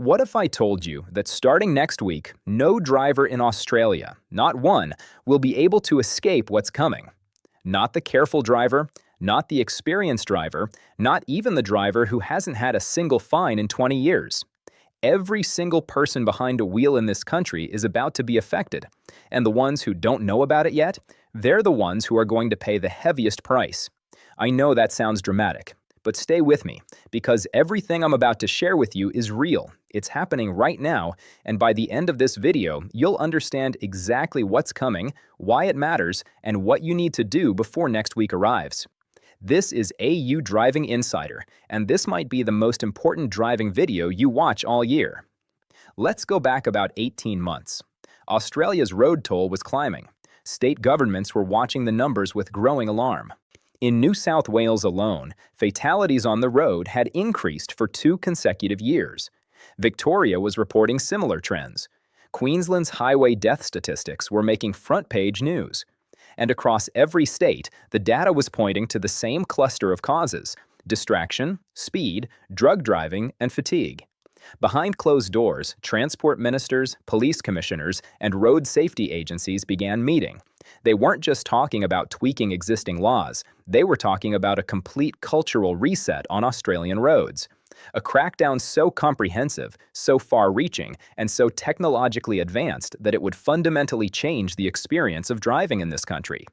What if I told you that starting next week, no driver in Australia, not one, will be able to escape what's coming? Not the careful driver, not the experienced driver, not even the driver who hasn't had a single fine in 20 years. Every single person behind a wheel in this country is about to be affected, and the ones who don't know about it yet, they're the ones who are going to pay the heaviest price. I know that sounds dramatic, but stay with me, because everything I'm about to share with you is real. It's happening right now, and by the end of this video, you'll understand exactly what's coming, why it matters, and what you need to do before next week arrives. This is AU Driving Insider, and this might be the most important driving video you watch all year. Let's go back about 18 months. Australia's road toll was climbing. State governments were watching the numbers with growing alarm. In New South Wales alone, fatalities on the road had increased for 2 consecutive years. Victoria was reporting similar trends. Queensland's highway death statistics were making front-page news. And across every state, the data was pointing to the same cluster of causes: distraction, speed, drug driving, and fatigue. Behind closed doors, transport ministers, police commissioners, and road safety agencies began meeting. They weren't just talking about tweaking existing laws, they were talking about a complete cultural reset on Australian roads. A crackdown so comprehensive, so far-reaching, and so technologically advanced that it would fundamentally change the experience of driving in this country.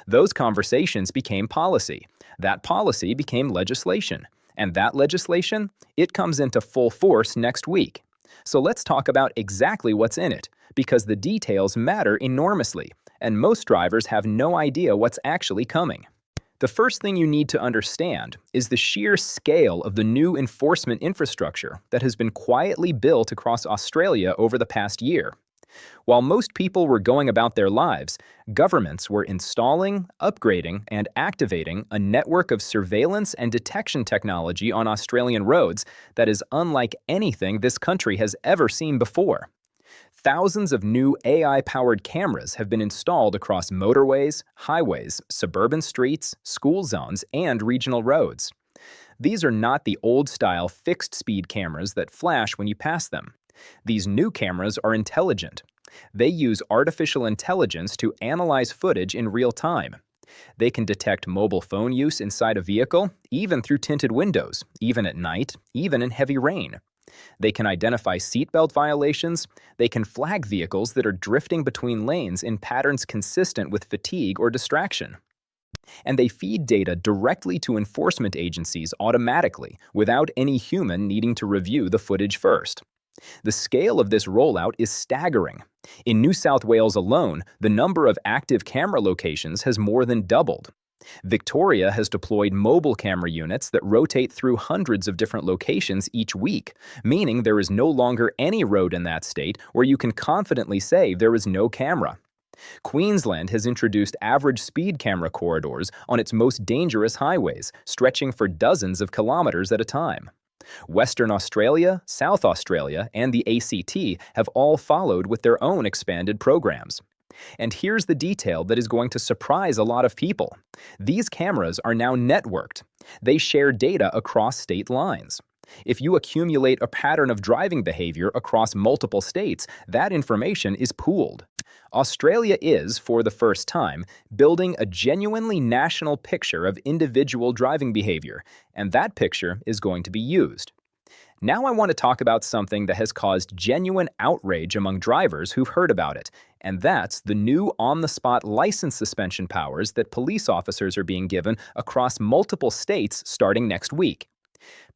Those conversations became policy. That policy became legislation. And that legislation, it comes into full force next week. So let's talk about exactly what's in it, because the details matter enormously, and most drivers have no idea what's actually coming. The first thing you need to understand is the sheer scale of the new enforcement infrastructure that has been quietly built across Australia over the past year. While most people were going about their lives, governments were installing, upgrading, and activating a network of surveillance and detection technology on Australian roads that is unlike anything this country has ever seen before. Thousands of new AI-powered cameras have been installed across motorways, highways, suburban streets, school zones, and regional roads. These are not the old-style fixed-speed cameras that flash when you pass them. These new cameras are intelligent. They use artificial intelligence to analyze footage in real time. They can detect mobile phone use inside a vehicle, even through tinted windows, even at night, even in heavy rain. They can identify seatbelt violations. They can flag vehicles that are drifting between lanes in patterns consistent with fatigue or distraction. And they feed data directly to enforcement agencies automatically, without any human needing to review the footage first. The scale of this rollout is staggering. In New South Wales alone, the number of active camera locations has more than doubled. Victoria has deployed mobile camera units that rotate through hundreds of different locations each week, meaning there is no longer any road in that state where you can confidently say there is no camera. Queensland has introduced average speed camera corridors on its most dangerous highways, stretching for dozens of kilometers at a time. Western Australia, South Australia, and the ACT have all followed with their own expanded programs. And here's the detail that is going to surprise a lot of people. These cameras are now networked. They share data across state lines. If you accumulate a pattern of driving behavior across multiple states, that information is pooled. Australia is, for the first time, building a genuinely national picture of individual driving behavior, and that picture is going to be used. Now I want to talk about something that has caused genuine outrage among drivers who've heard about it, and that's the new on-the-spot license suspension powers that police officers are being given across multiple states starting next week.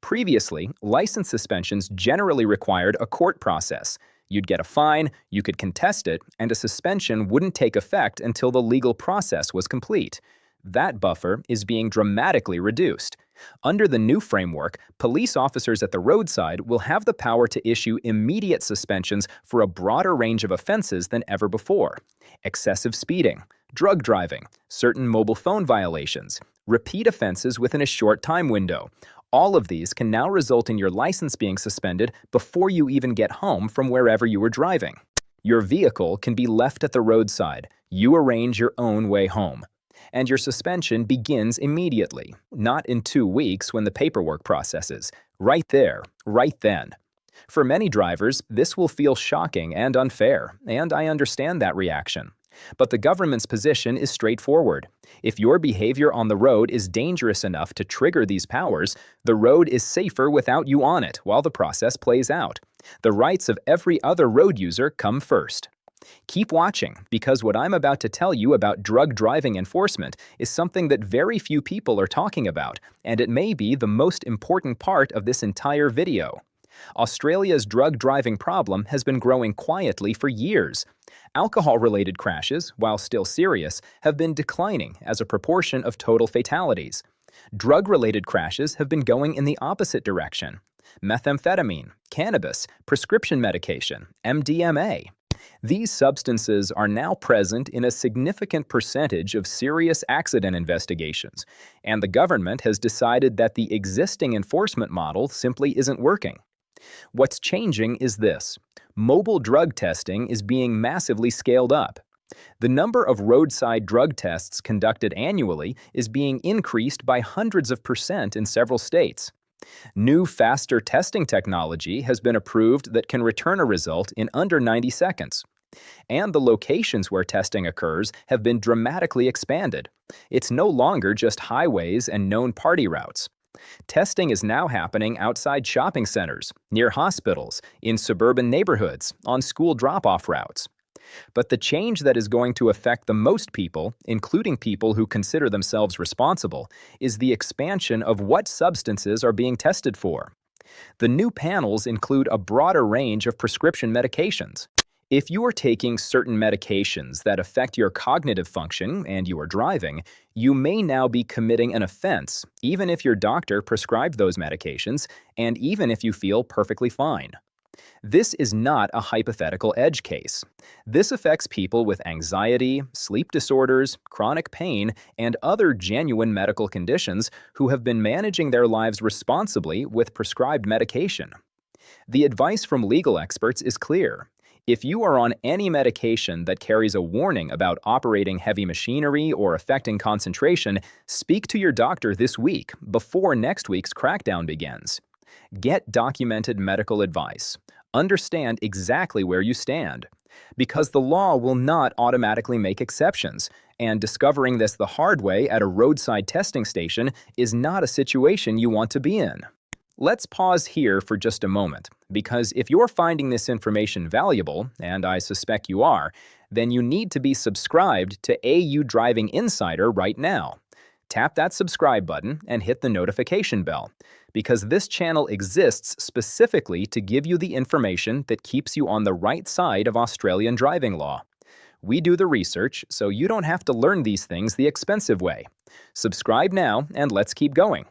Previously, license suspensions generally required a court process. You'd get a fine, you could contest it, and a suspension wouldn't take effect until the legal process was complete. That buffer is being dramatically reduced. Under the new framework, police officers at the roadside will have the power to issue immediate suspensions for a broader range of offenses than ever before: excessive speeding, drug driving, certain mobile phone violations, repeat offenses within a short time window. All of these can now result in your license being suspended before you even get home from wherever you were driving. Your vehicle can be left at the roadside. You arrange your own way home. And your suspension begins immediately, not in 2 weeks when the paperwork processes. Right there, right then. For many drivers, this will feel shocking and unfair, and I understand that reaction. But the government's position is straightforward. If your behavior on the road is dangerous enough to trigger these powers, the road is safer without you on it while the process plays out. The rights of every other road user come first. Keep watching, because what I'm about to tell you about drug driving enforcement is something that very few people are talking about, and it may be the most important part of this entire video. Australia's drug driving problem has been growing quietly for years. Alcohol-related crashes, while still serious, have been declining as a proportion of total fatalities. Drug-related crashes have been going in the opposite direction. Methamphetamine, cannabis, prescription medication, MDMA. These substances are now present in a significant percentage of serious accident investigations, and the government has decided that the existing enforcement model simply isn't working. What's changing is this: mobile drug testing is being massively scaled up. The number of roadside drug tests conducted annually is being increased by hundreds of percent in several states. New, faster testing technology has been approved that can return a result in under 90 seconds. And the locations where testing occurs have been dramatically expanded. It's no longer just highways and known party routes. Testing is now happening outside shopping centers, near hospitals, in suburban neighborhoods, on school drop-off routes. But the change that is going to affect the most people, including people who consider themselves responsible, is the expansion of what substances are being tested for. The new panels include a broader range of prescription medications. If you are taking certain medications that affect your cognitive function and you are driving, you may now be committing an offense, even if your doctor prescribed those medications and even if you feel perfectly fine. This is not a hypothetical edge case. This affects people with anxiety, sleep disorders, chronic pain, and other genuine medical conditions who have been managing their lives responsibly with prescribed medication. The advice from legal experts is clear. If you are on any medication that carries a warning about operating heavy machinery or affecting concentration, speak to your doctor this week before next week's crackdown begins. Get documented medical advice. Understand exactly where you stand. Because the law will not automatically make exceptions, and discovering this the hard way at a roadside testing station is not a situation you want to be in. Let's pause here for just a moment, because if you're finding this information valuable, and I suspect you are, then you need to be subscribed to AU Driving Insider right now. Tap that subscribe button and hit the notification bell, because this channel exists specifically to give you the information that keeps you on the right side of Australian driving law. We do the research, so you don't have to learn these things the expensive way. Subscribe now, and let's keep going.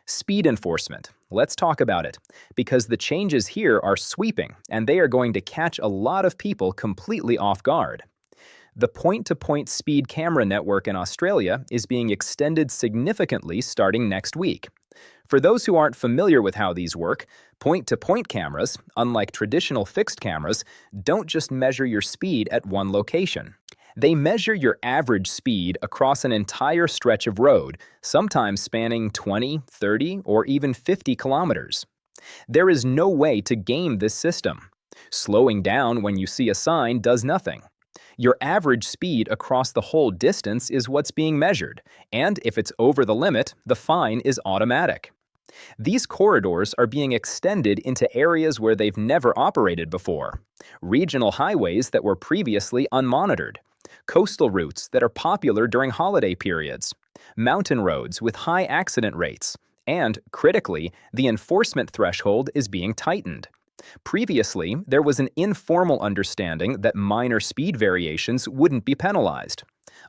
Speed enforcement. Let's talk about it, because the changes here are sweeping, and they are going to catch a lot of people completely off guard. The point-to-point speed camera network in Australia is being extended significantly starting next week. For those who aren't familiar with how these work, point-to-point cameras, unlike traditional fixed cameras, don't just measure your speed at one location. They measure your average speed across an entire stretch of road, sometimes spanning 20, 30, or even 50 kilometers. There is no way to game this system. Slowing down when you see a sign does nothing. Your average speed across the whole distance is what's being measured, and if it's over the limit, the fine is automatic. These corridors are being extended into areas where they've never operated before. Regional highways that were previously unmonitored. Coastal routes that are popular during holiday periods. Mountain roads with high accident rates. And, critically, the enforcement threshold is being tightened. Previously, there was an informal understanding that minor speed variations wouldn't be penalized.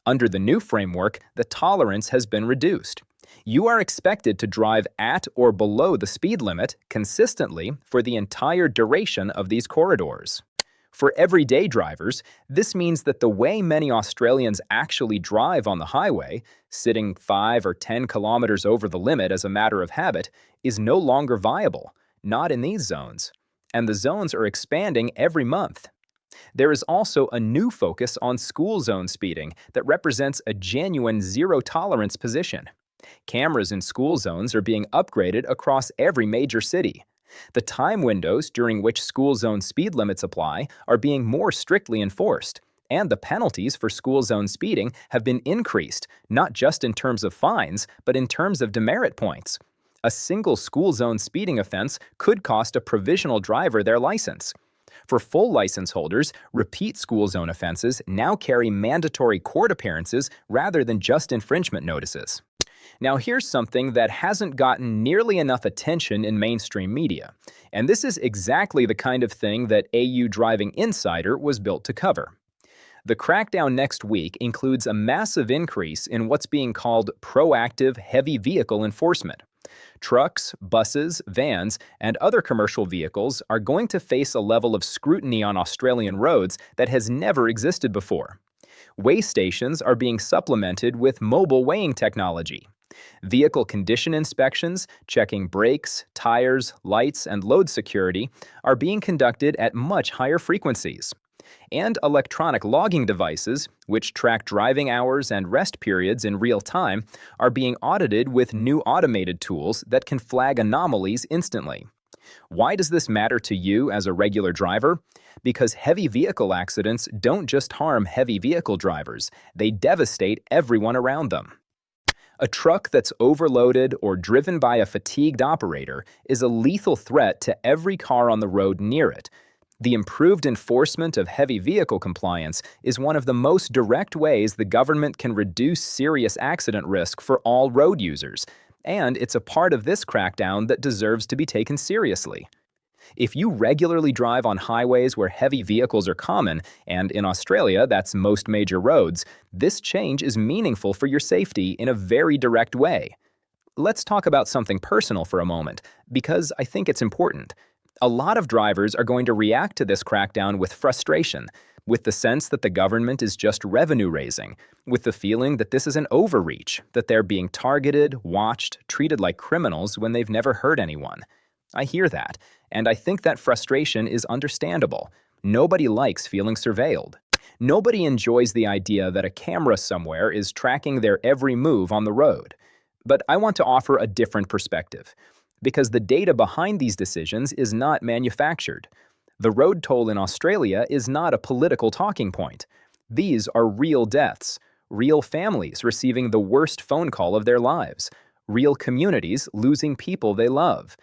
Under the new framework, the tolerance has been reduced. You are expected to drive at or below the speed limit consistently for the entire duration of these corridors. For everyday drivers, this means that the way many Australians actually drive on the highway, sitting 5 or 10 kilometers over the limit as a matter of habit, is no longer viable, not in these zones. And the zones are expanding every month. There is also a new focus on school zone speeding that represents a genuine zero-tolerance position. Cameras in school zones are being upgraded across every major city, The time windows during which school zone speed limits apply are being more strictly enforced, and the penalties for school zone speeding have been increased, not just in terms of fines, but in terms of demerit points. A single school zone speeding offense could cost a provisional driver their license. For full license holders, repeat school zone offenses now carry mandatory court appearances rather than just infringement notices. Now, here's something that hasn't gotten nearly enough attention in mainstream media, and this is exactly the kind of thing that AU Driving Insider was built to cover. The crackdown next week includes a massive increase in what's being called proactive heavy vehicle enforcement. Trucks, buses, vans, and other commercial vehicles are going to face a level of scrutiny on Australian roads that has never existed before. Weigh stations are being supplemented with mobile weighing technology. Vehicle condition inspections, checking brakes, tires, lights, and load security are being conducted at much higher frequencies. And electronic logging devices, which track driving hours and rest periods in real time, are being audited with new automated tools that can flag anomalies instantly. Why does this matter to you as a regular driver? Because heavy vehicle accidents don't just harm heavy vehicle drivers, they devastate everyone around them. A truck that's overloaded or driven by a fatigued operator is a lethal threat to every car on the road near it. The improved enforcement of heavy vehicle compliance is one of the most direct ways the government can reduce serious accident risk for all road users, and it's a part of this crackdown that deserves to be taken seriously. If you regularly drive on highways where heavy vehicles are common, and in Australia that's most major roads, this change is meaningful for your safety in a very direct way. Let's talk about something personal for a moment, because I think it's important. A lot of drivers are going to react to this crackdown with frustration, with the sense that the government is just revenue raising, with the feeling that this is an overreach, that they're being targeted, watched, treated like criminals when they've never hurt anyone. I hear that, and I think that frustration is understandable. Nobody likes feeling surveilled. Nobody enjoys the idea that a camera somewhere is tracking their every move on the road. But I want to offer a different perspective, because the data behind these decisions is not manufactured. The road toll in Australia is not a political talking point. These are real deaths, real families receiving the worst phone call of their lives, real communities losing people they love.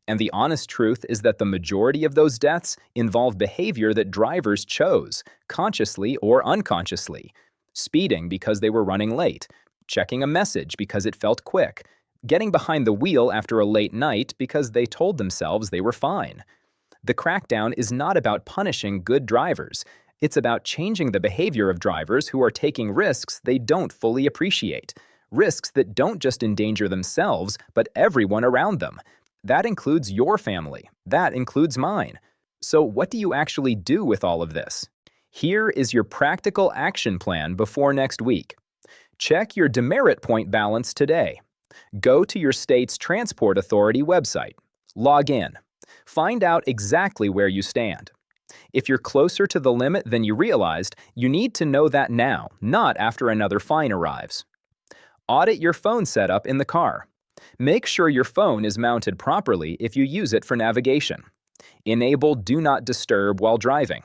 And the honest truth is that the majority of those deaths involve behavior that drivers chose, consciously or unconsciously. Speeding because they were running late, checking a message because it felt quick, getting behind the wheel after a late night because they told themselves they were fine. The crackdown is not about punishing good drivers. It's about changing the behavior of drivers who are taking risks they don't fully appreciate. Risks that don't just endanger themselves, but everyone around them. That includes your family. That includes mine. So what do you actually do with all of this? Here is your practical action plan before next week. Check your demerit point balance today. Go to your state's transport authority website. Log in. Find out exactly where you stand. If you're closer to the limit than you realized, you need to know that now, not after another fine arrives. Audit your phone setup in the car. Make sure your phone is mounted properly if you use it for navigation. Enable Do Not Disturb while driving.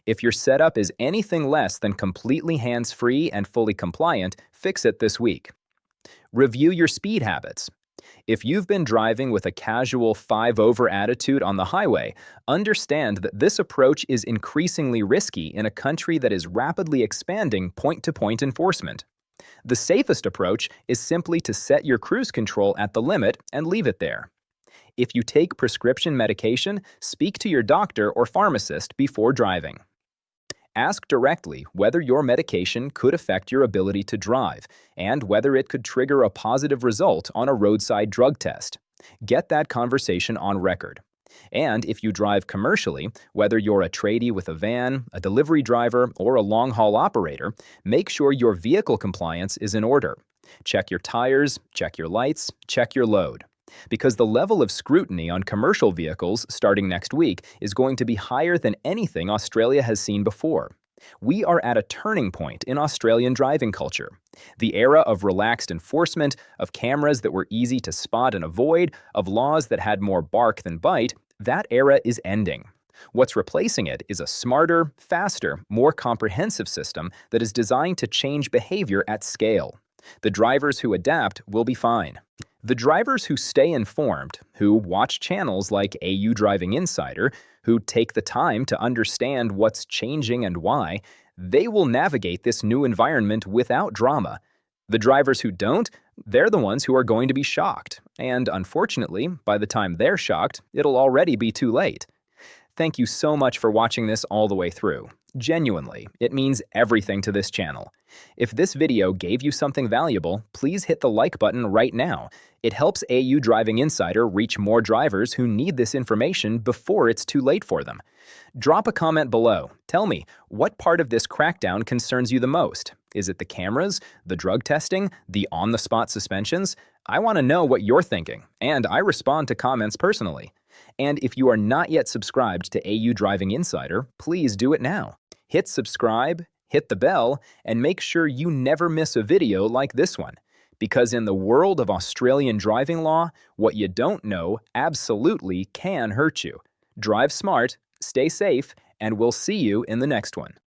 If your setup is anything less than completely hands-free and fully compliant, fix it this week. Review your speed habits. If you've been driving with a casual 5-over attitude on the highway, understand that this approach is increasingly risky in a country that is rapidly expanding point-to-point enforcement. The safest approach is simply to set your cruise control at the limit and leave it there. If you take prescription medication, speak to your doctor or pharmacist before driving. Ask directly whether your medication could affect your ability to drive and whether it could trigger a positive result on a roadside drug test. Get that conversation on record. And if you drive commercially, whether you're a tradie with a van, a delivery driver, or a long-haul operator, make sure your vehicle compliance is in order. Check your tires, check your lights, check your load. Because the level of scrutiny on commercial vehicles starting next week is going to be higher than anything Australia has seen before. We are at a turning point in Australian driving culture, The era of relaxed enforcement, of cameras that were easy to spot and avoid, of laws that had more bark than bite, that era is ending. What's replacing it is a smarter, faster, more comprehensive system that is designed to change behavior at scale. The drivers who adapt will be fine. The drivers who stay informed, who watch channels like AU Driving Insider, who take the time to understand what's changing and why, they will navigate this new environment without drama. The drivers who don't, they're the ones who are going to be shocked. And unfortunately, by the time they're shocked, it'll already be too late. Thank you so much for watching this all the way through. Genuinely, it means everything to this channel. If this video gave you something valuable, please hit the like button right now. It helps AU Driving Insider reach more drivers who need this information before it's too late for them. Drop a comment below. Tell me, what part of this crackdown concerns you the most? Is it the cameras, the drug testing, the on-the-spot suspensions? I want to know what you're thinking, and I respond to comments personally. And if you are not yet subscribed to AU Driving Insider, please do it now. Hit subscribe, hit the bell, and make sure you never miss a video like this one. Because in the world of Australian driving law, what you don't know absolutely can hurt you. Drive smart, stay safe, and we'll see you in the next one.